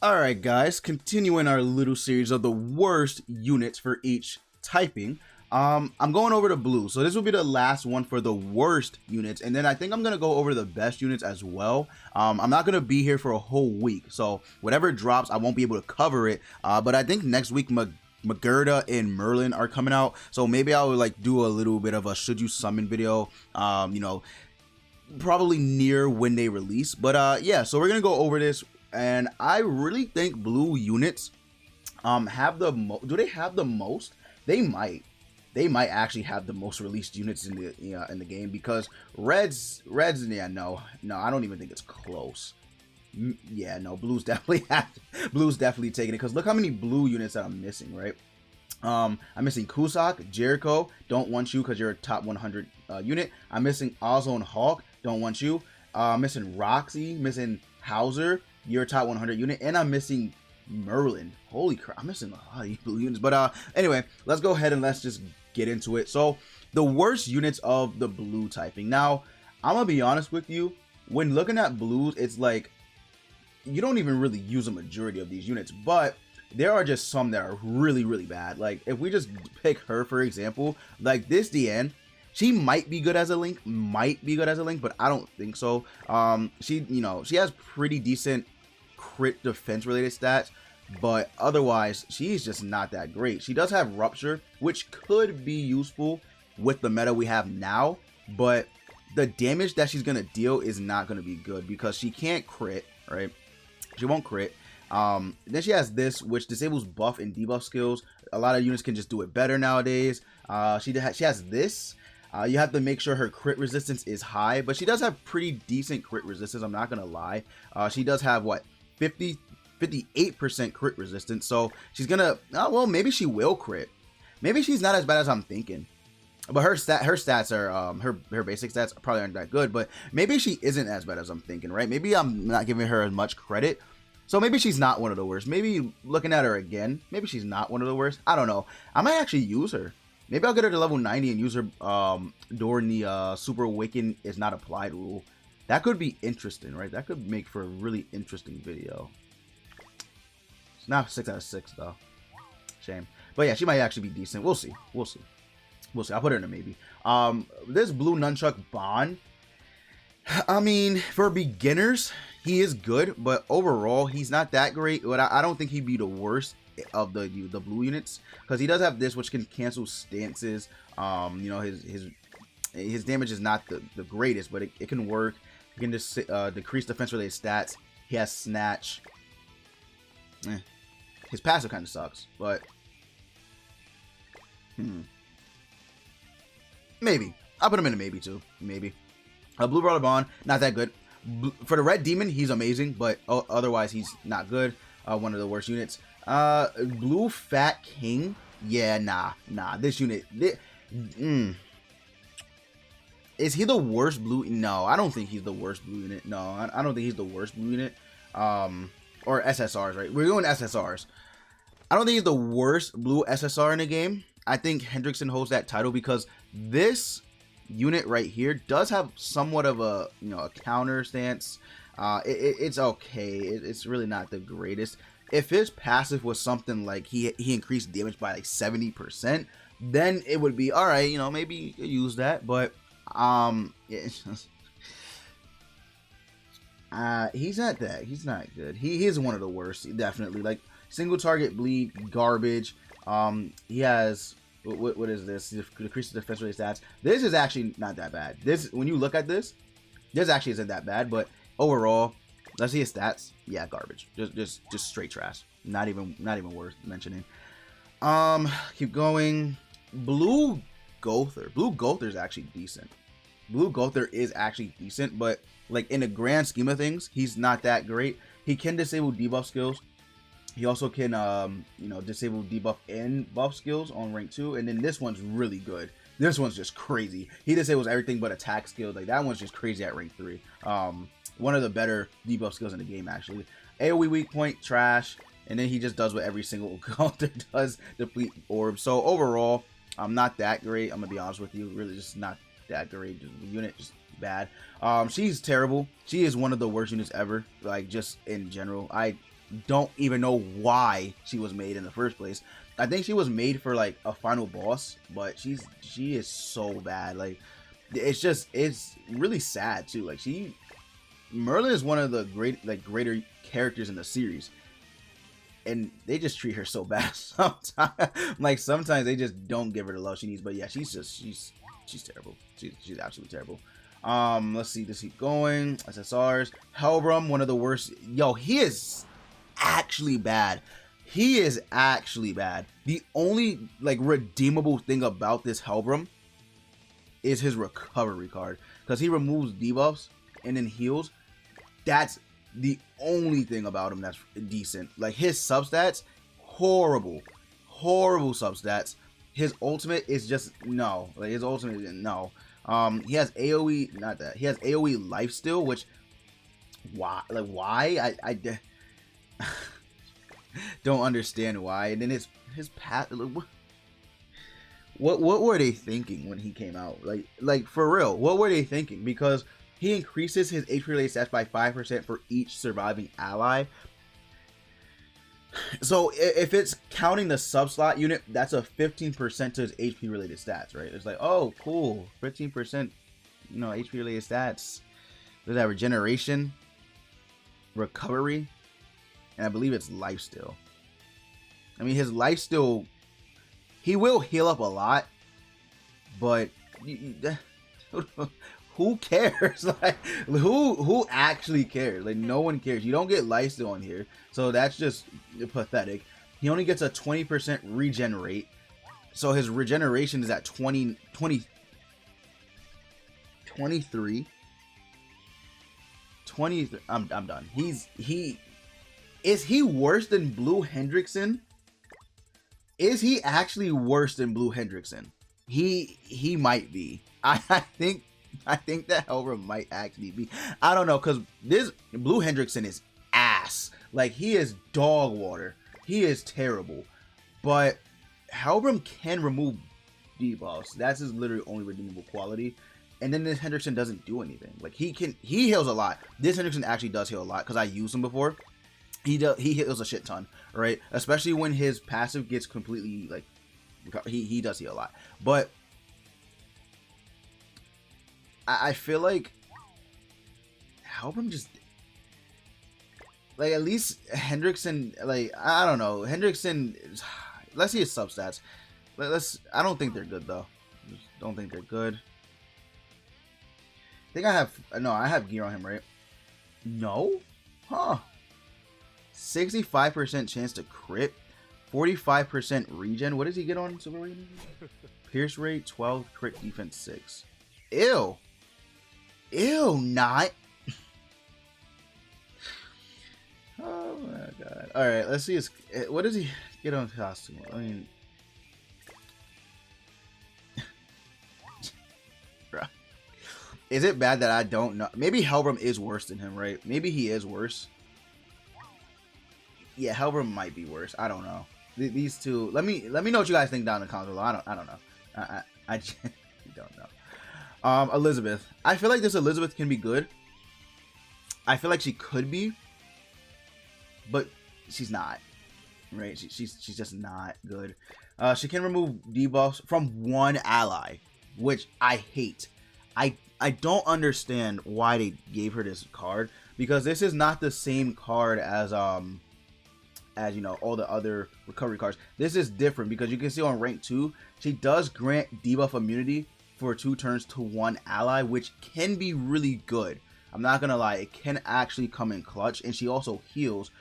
Alright guys, continuing our little series of the worst units for each typing. I'm going over to blue, so this will be the last one for the worst units, and then I think I'm gonna go over the best units as well. I'm not gonna be here for a whole week, so whatever drops I won't be able to cover it, but I think next week Magurta and Merlin are coming out, so maybe I'll like do a little bit of a should you summon video, you know, probably near when they release. But yeah, so we're gonna go over this. And I really think blue units have the do they have the most? They might actually have the most released units in the game, because reds yeah, no I don't even think it's close. Yeah, no, blues definitely taking it, because look how many blue units that I'm missing, right? I'm missing Cusack, Jericho, don't want you because you're a top 100 unit. I'm missing Elizabethan Hawk, don't want you. Missing Roxy, missing Hauser, your top 100 unit, and I'm missing Merlin. Holy crap, I'm missing a lot of these blue units. But anyway, let's go ahead and let's just get into it. So the worst units of the blue typing. Now I'm gonna be honest with you, when looking at blues, it's like you don't even really use a majority of these units, but there are just some that are really bad. Like if we just pick her for example, like this DN, she might be good as a link, but I don't think so. She, you know, she has pretty decent crit defense related stats, but otherwise she's just not that great. She does have rupture, which could be useful with the meta we have now, but the damage that she's gonna deal is not gonna be good because she can't crit, right? She won't crit. Then she has this, which disables buff and debuff skills. A lot of units can just do it better nowadays. She has this. You have to make sure her crit resistance is high, but she does have pretty decent crit resistance, I'm not gonna lie. She does have what, 58% crit resistance, so she's gonna well, maybe she will crit. Maybe she's not as bad as I'm thinking, but her stats are her basic stats probably aren't that good, but maybe she isn't as bad as I'm thinking, right? Maybe I'm not giving her as much credit, so maybe she's not one of the worst. Maybe looking at her again, maybe she's not one of the worst. I don't know. I might actually use her. Maybe I'll get her to level 90 and use her during the Super Awaken is not applied rule. That could be interesting, right? That could make for a really interesting video. It's not 6 out of 6 though. Shame. But yeah, she might actually be decent. We'll see. We'll see. We'll see. I'll put her in a maybe. This blue nunchuck Bond, I mean, for beginners, he is good, but overall, he's not that great. But I don't think he'd be the worst of the blue units, because he does have this, which can cancel stances. You know, his damage is not the greatest, but it can work. He can just decrease defense related stats. He has snatch. His passive kind of sucks, but maybe I'll put him in a maybe too. Maybe blue brawler Bond, not that good. For the red demon, he's amazing, but otherwise he's not good. One of the worst units. Blue fat king, yeah, nah, this unit, is he the worst blue? No, I don't think he's the worst blue unit. No, I don't think he's the worst blue unit. Or SSRs, right? We're doing SSRs. I don't think he's the worst blue SSR in the game. I think Hendrickson holds that title because this unit right here does have somewhat of a, you know, a counter stance. It's okay. It's really not the greatest. If his passive was something like he increased damage by like 70%, then it would be all right. You know, maybe use that. But it's just, he's not that. He's not good. He is one of the worst, definitely. Like single target bleed, garbage. He has what is this? Decreases defense rate stats. This is actually not that bad. This, when you look at this actually isn't that bad. But overall, let's see his stats. Yeah, garbage. Just straight trash. Not even worth mentioning. Keep going. Blue Gother. Blue Gother is actually decent. Blue Gother is actually decent, but like in the grand scheme of things, he's not that great. He can disable debuff skills. He also can you know, disable debuff and buff skills on rank 2, and then this one's really good. This one's just crazy. He disables everything but attack skills. Like that one's just crazy at rank 3. One of the better debuff skills in the game, actually. AoE weak point, trash, and then he just does what every single Gother does, deplete orbs. So overall, I'm not that great. I'm gonna be honest with you, really just not that great. Just the unit just bad. She's terrible. She is one of the worst units ever, like just in general. I don't even know why she was made in the first place. I think she was made for like a final boss, but she is so bad. Like it's really sad too. Like Merlin is one of the greater characters in the series, and they just treat her so bad sometimes. Like sometimes they just don't give her the love she needs. But yeah, she's terrible. She's absolutely terrible. Let's see. Let's keep going. SSRs. Helbram, one of the worst. Yo, he is actually bad. He is actually bad. The only like redeemable thing about this Helbram is his recovery card, because he removes debuffs and then heals. That's the only thing about him that's decent. Like his substats, horrible substats. His ultimate is just no. Like his ultimate is no. He has AoE, not that. He has AoE lifesteal, which why? I don't understand why. And then his path. What were they thinking when he came out? Like for real, what were they thinking? Because he increases his HP related stats by 5% for each surviving ally. So if it's counting the sub slot unit, that's a 15% to his HP related stats, right? It's like, oh, cool, 15%, you know, HP related stats. There's that regeneration, recovery, and I believe it's lifesteal. I mean, his lifesteal, he will heal up a lot, but who cares? Like, who actually cares? Like, no one cares. You don't get lifesteal on here, so that's just pathetic. He only gets a 20% regenerate, so his regeneration is at 23. I'm done. Is he worse than Blue Hendrickson? Is he actually worse than Blue Hendrickson? He might be. I think that Helbram might actually be. I don't know, because this Blue Hendrickson is ass. Like, he is dog water. He is terrible. But Helbram can remove debuffs. That's his literally only redeemable quality. And then this Hendrickson doesn't do anything. Like, he heals a lot. This Hendrickson actually does heal a lot, because I used him before. He heals a shit ton, right? Especially when his passive gets completely, like, he does heal a lot. But I feel like Helbram just, like, at least Hendrickson, like, I don't know, Hendrickson, let's see his substats. I don't think they're good though. Just don't think they're good. I think I have gear on him, right? No? Huh. 65% chance to crit, 45% regen. What does he get on super regen? Pierce rate 12, crit defense 6. Ew. Ew, not. Oh my god. Alright, let's see his, what does he get on costume? I mean, is it bad that I don't know? Maybe Helbram is worse than him, right? Maybe he is worse. Yeah, Helbram might be worse. I don't know. These two. Let me know what you guys think down in the comments below. I don't know. I don't know. Elizabeth. I feel like this Elizabeth can be good. I feel like she could be, but she's not. Right? She's just not good. She can remove debuffs from one ally, which I hate. I don't understand why they gave her this card, because this is not the same card as you know, all the other recovery cards. This is different because you can see on rank 2, she does grant debuff immunity for 2 turns to one ally, which can be really good. I'm not gonna lie, it can actually come in clutch, and she also heals.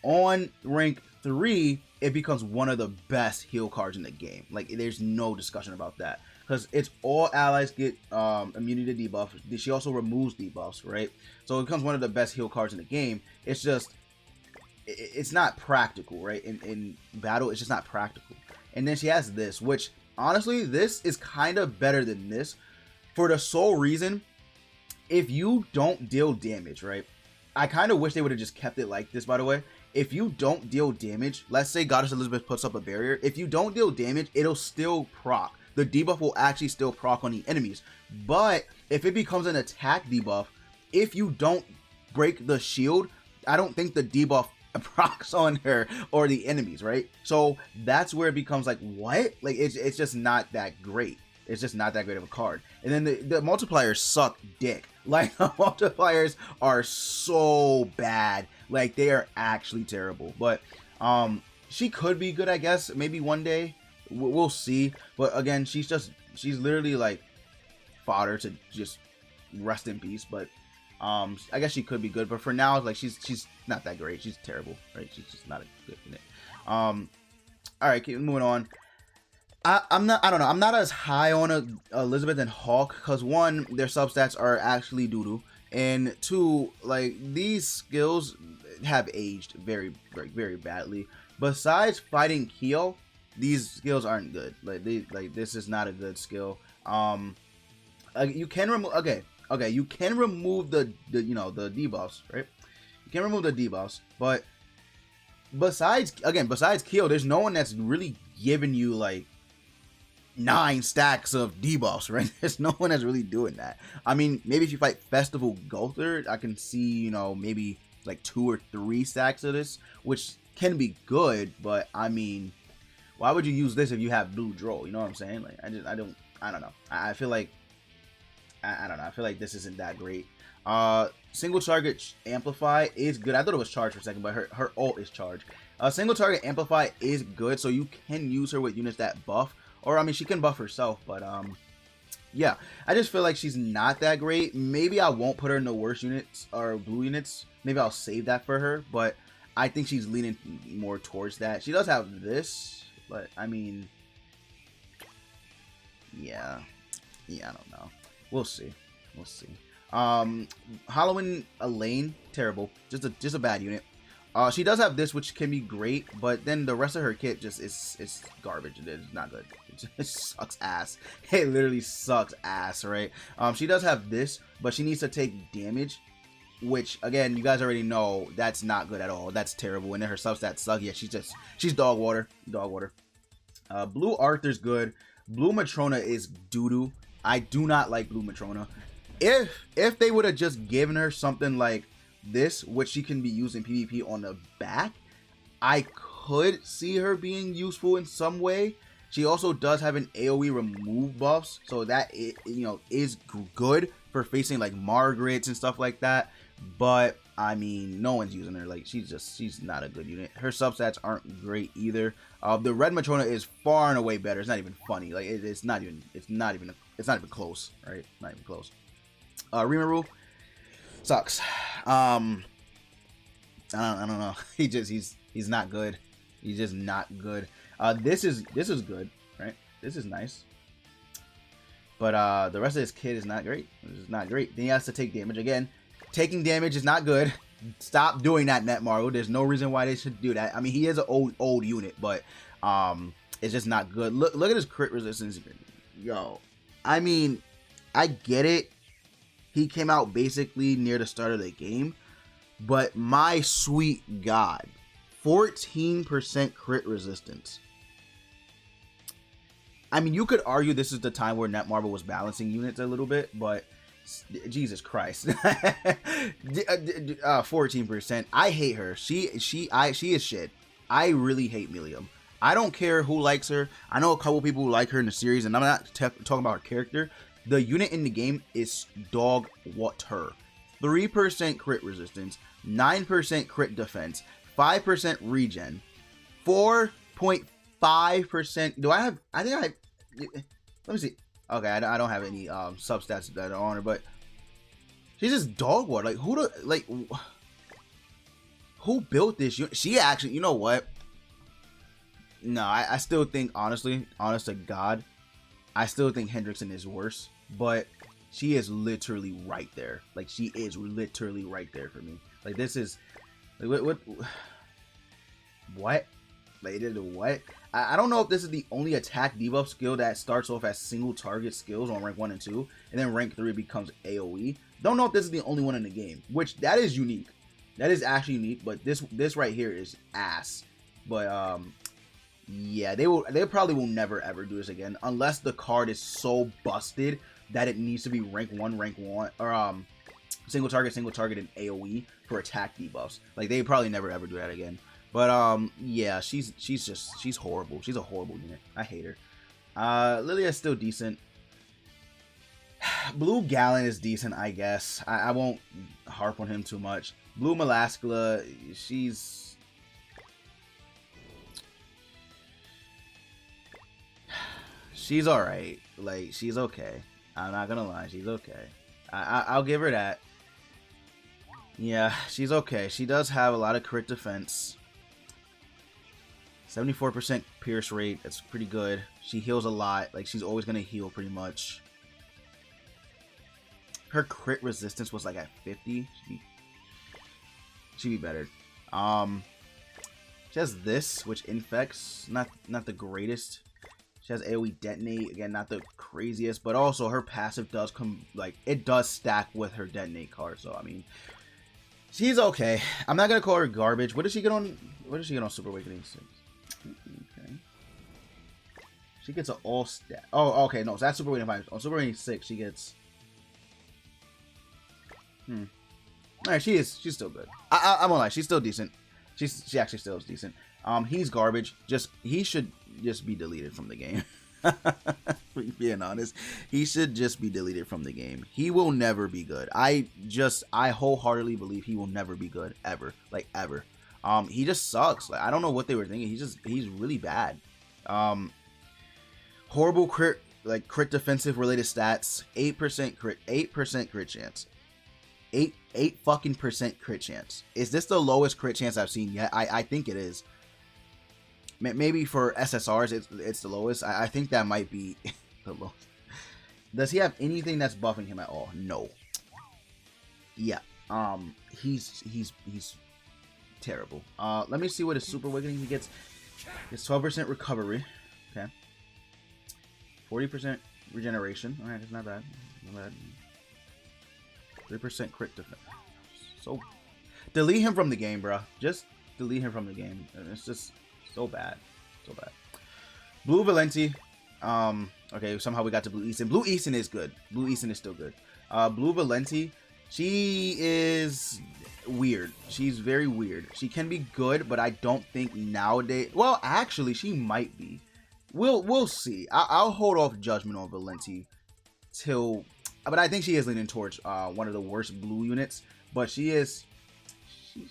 On rank 3, it becomes one of the best heal cards in the game. Like, there's no discussion about that, because it's all allies get immunity to debuff. She also removes debuffs, right? So it becomes one of the best heal cards in the game. It's just, it's not practical, right? In battle, it's just not practical. And then she has this, which honestly, this is kind of better than this, for the sole reason, if you don't deal damage, right? I kind of wish they would have just kept it like this, by the way. If you don't deal damage, let's say Goddess Elizabeth puts up a barrier. If you don't deal damage, it'll still proc. The debuff will actually still proc on the enemies. But if it becomes an attack debuff, if you don't break the shield, I don't think the debuff procs on her or the enemies, right? So that's where it becomes like, what? Like, it's just not that great. It's just not that great of a card. And then the multipliers suck dick. Like, the multipliers are so bad. Like, they are actually terrible. But she could be good, I guess. Maybe one day. We'll see. But again, she's literally like fodder to just rest in peace. But I guess she could be good. But for now, like, she's not that great. She's terrible, right? She's just not a good unit. All right, keep moving on. I don't know. I'm not as high on Elizabethan Hawk because, one, their substats are actually doo-doo, and two, like, these skills have aged very, very, very badly. Besides fighting Kyo, these skills aren't good. Like, this is not a good skill. You can remove. Okay, you can remove the debuffs, right? You can remove the debuffs, but besides Kyo, there's no one that's really giving you like 9 stacks of debuffs, right? There's no one that's really doing that. I mean, maybe if you fight Festival Gother, I can see, maybe like 2 or 3 stacks of this, which can be good, but I mean, why would you use this if you have blue draw? You know what I'm saying? Like, I don't know. I feel like, I don't know. I feel like this isn't that great. Single target amplify is good. I thought it was charged for a second, but her ult is charged. Single target amplify is good, so you can use her with units that buff. Or, I mean, she can buff herself, but, yeah. I just feel like she's not that great. Maybe I won't put her in the worst units, or blue units. Maybe I'll save that for her, but I think she's leaning more towards that. She does have this, but, I mean, yeah, I don't know. We'll see. Halloween Elaine, terrible. Just a bad unit. She does have this, which can be great, but then the rest of her kit just is garbage. It's not good. It just sucks ass. It literally sucks ass, right? She does have this, but she needs to take damage, which again, you guys already know that's not good at all. That's terrible. And then her substats suck. Yeah, she's dog water. Blue Arthur's good. Blue Metrona is doo-doo. I do not like Blue Metrona. If they would have just given her something like this, which she can be used in PvP on the back, I could see her being useful in some way. She also does have an AoE remove buffs, so that is good for facing like Margarets and stuff like that. But I mean, no one's using her. Like, she's not a good unit. Her substats aren't great either. The red Metrona is far and away better. It's not even funny. Like, it's not even close, right? Not even close. Rimuru sucks. I don't know. He's not good. He's just not good. This is good, right? This is nice. But the rest of this kit is not great. It's not great. Then he has to take damage again. Taking damage is not good. Stop doing that, Netmarble. There's no reason why they should do that. I mean, he is an old unit, but it's just not good. Look at his crit resistance. Yo, I mean, I get it. He came out basically near the start of the game, but my sweet God, 14% crit resistance. I mean, you could argue this is the time where Netmarble was balancing units a little bit, but Jesus Christ. 14%. I hate her. She is shit. I really hate Milium. I don't care who likes her. I know a couple people who like her in the series, and I'm not talking about her character. The unit in the game is dog water. 3% crit resistance, 9% crit defense, 5% regen, 4.5%. Do I have? I think I. Let me see. Okay, I don't have any substats that are on her, but she's just dog water. Like, who built this unit? She actually, you know what? No, I still think, honest to God, I still think Hendrickson is worse, but she is literally right there. Like, she is literally right there for me. Like, this is, like, what? Like, what? I don't know if this is the only attack debuff skill that starts off as single target skills on rank 1 and 2, and then rank 3 becomes AoE. Don't know if this is the only one in the game, which that is unique. That is actually unique, but this right here is ass. But yeah, they probably will never ever do this again unless the card is so busted that it needs to be rank 1, or single target, and AoE for attack debuffs. Like, they probably never ever do that again. But yeah, she's horrible. She's a horrible unit. I hate her. Lilia's still decent. Blue Gallon is decent, I guess. I won't harp on him too much. Blue Melascula, she's alright. Like, she's okay. I'm not gonna lie, she's okay. I'll give her that. Yeah, she's okay. She does have a lot of crit defense. 74% pierce rate. That's pretty good. She heals a lot. Like, she's always gonna heal pretty much. Her crit resistance was like at 50. She'd be better. She has this, which infects. Not the greatest. She has AoE detonate. Again, not the craziest, but also her passive does come, like, it does stack with her detonate card. So I mean, she's okay. I'm not gonna call her garbage. What does she get on? What does she get on Super Awakening 6? Okay. She gets an all stat. Oh, okay. No, so that's Super Awakening 5. On Super Awakening 6, she gets. Alright, she's still good. I won't lie, she's still decent. She actually still is decent. He's garbage. He should just be deleted from the game. Being honest, he should just be deleted from the game. He will never be good. I wholeheartedly believe he will never be good ever, like ever. He just sucks. Like, I don't know what they were thinking. He's really bad. Horrible crit defensive related stats. 8% crit chance. 8 fucking percent crit chance. Is this the lowest crit chance I've seen yet? I think it is. Maybe for SSRs it's the lowest. I think that might be the lowest. Does he have anything that's buffing him at all? No. Yeah. He's terrible. Let me see what his Super Awakening he gets. It's 12% recovery. Okay. 40% regeneration. Alright, that's not bad. Not bad. 3% crit defense. So, delete him from the game, bro. Just delete him from the game. It's just so bad. So bad. Blue Valencia. Okay, somehow we got to Blue Easton. Blue Easton is good. Blue Easton is still good. Blue Valencia. She is weird. She's very weird. She can be good, but I don't think nowadays. Well, actually, she might be. We'll see. I'll hold off judgment on Valencia till. But I think she is leaning towards one of the worst blue units. But she's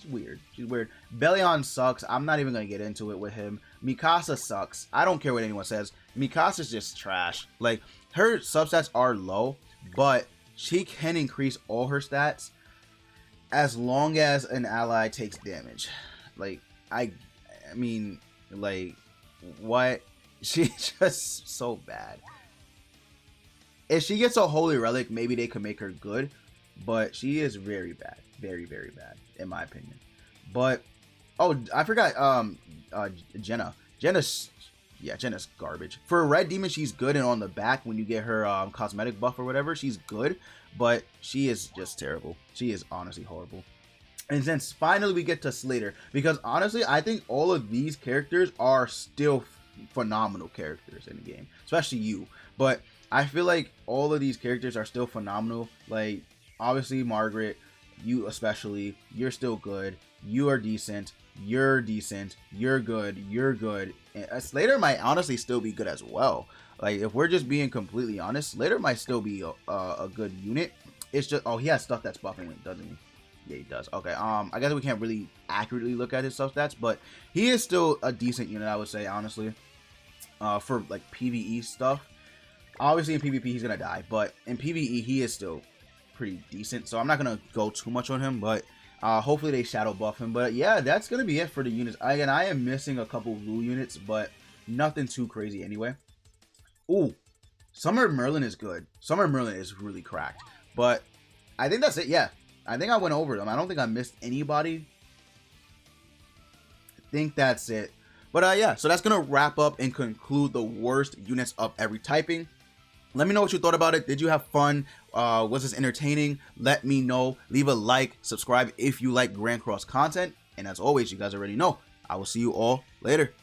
weird. She's weird. Belion sucks. I'm not even going to get into it with him. Mikasa sucks. I don't care what anyone says. Mikasa's just trash. Like, her substats are low, but she can increase all her stats as long as an ally takes damage. Like, I mean, like, what? She's just so bad. If she gets a Holy Relic, maybe they could make her good. But she is very bad. Very, very bad, in my opinion. But, oh, I forgot, Jenna. Jenna's garbage. For a Red Demon, she's good, and on the back, when you get her cosmetic buff or whatever, she's good. But she is just terrible. She is honestly horrible. And then finally we get to Slater. Because, honestly, I think all of these characters are still phenomenal characters in the game. Especially you. But I feel like all of these characters are still phenomenal. Like, obviously, Margaret, you especially, you're still good. You are decent. You're decent. You're good. You're good. And Slater might honestly still be good as well. Like, if we're just being completely honest, Slater might still be a good unit. It's just, oh, he has stuff that's buffing it, doesn't he? Yeah, he does. Okay, I guess we can't really accurately look at his stuff stats, but he is still a decent unit, I would say, honestly. For, like, PvE stuff. Obviously, in PvP, he's gonna die, but in PvE, he is still pretty decent, so I'm not gonna go too much on him, but hopefully they shadow buff him. But yeah, that's gonna be it for the units. Again, I am missing a couple blue units, but nothing too crazy anyway. Ooh, Summer Merlin is good. Summer Merlin is really cracked, but I think that's it. Yeah, I think I went over them. I don't think I missed anybody. I think that's it. But yeah, so that's gonna wrap up and conclude the worst units of every typing. Let me know what you thought about it. Did you have fun? Was this entertaining? Let me know. Leave a like, subscribe if you like Grand Cross content. And as always, you guys already know, I will see you all later.